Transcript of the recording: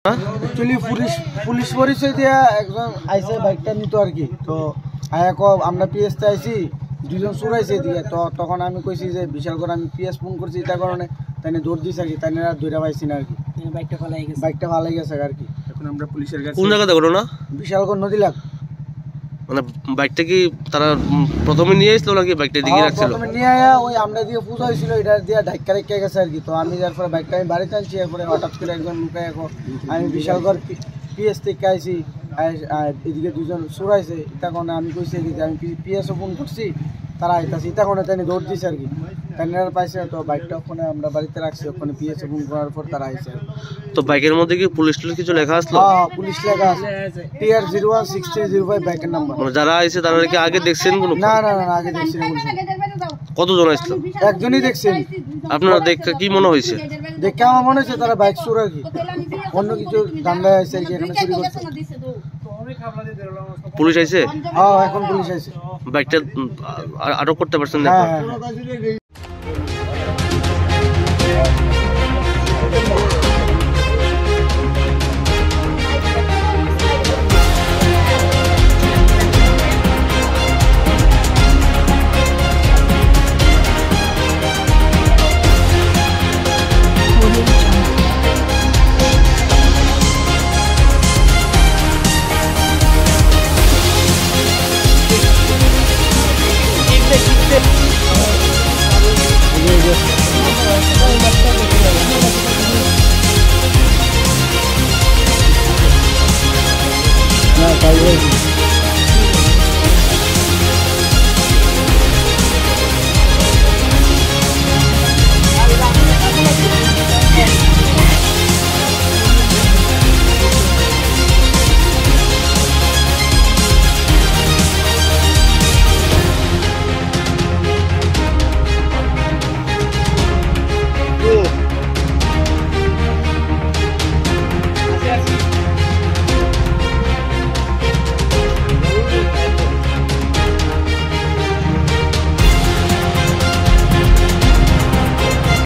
Actually police পরিচয় দিয়া একজন আইসে বাইকটা নিত আর কি। তো আমরা পিএসতে আইসি, দুজন চুরাইছে দিয়ে। তো তখন আমি কইছি যে বিশাল করে আমি পিএস ফোন করছি, এটা কারণে তাই দৌড় দিছে আর কি। তাই ধরে পাইছি না আর কি, বাইকটা ভালো গেছে আর কি। এখন আমরা পুলিশের কাছে। কোন জায়গাতে ঘটনা? বিশালগড় নদী লাগ। মানে বাইকটা কি তারা প্রথমে নিয়ে আসলো নাকি বাইকটা দিকে রাখছিল? প্রথমে নিয়ে আয়া ওই আমরা দিয়ে পূজা হয়েছিল, এটা দিয়ে ঢাক্কা রেখে গেছে আর কি। তো আমি যার পরে বাইকটা আমি বাড়িতে আনছি, এরপরে হঠাৎ করে একজন লুকায় আমি বিশালগড় পিএস থেকে আইসি, এদিকে দুজন চুরাইছে। এটা কারণে আমি কইছি যে আমি পিএসও ফোন করছি, তারা আইতাছে। এটা কারণে তাই দৌড় দিছে আর কি। তাই পাইছে। তো বাইকটা ওখানে আমরা বাড়িতে রাখছি, ওখানে পিএসও ফোন করার পর তারা আইসে। তো বাইকের মধ্যে কি পুলিশ কিছু লেখা আসলো? হ্যাঁ, পুলিশ লেখা আছে, TR 016305 বাইকের নাম্বার। মানে যারা আইছে তারা কি আগে দেখছেন কোনো? না, আগে দেখছি না। কতজন আসলো? একজনই দেখছেন। আপনারা দেখে কি মনে হয়েছে? দেখে আমার মনে হচ্ছে তারা বাইক চোর আর কি, অন্য কিছু ধান্দায় আছে আর কি, এখানে চুরি করছে। পুলিশ আইছে? হ্যাঁ, এখন পুলিশ আইছে। বাইকটা আটক করতে পারছেন না? হ্যাঁ।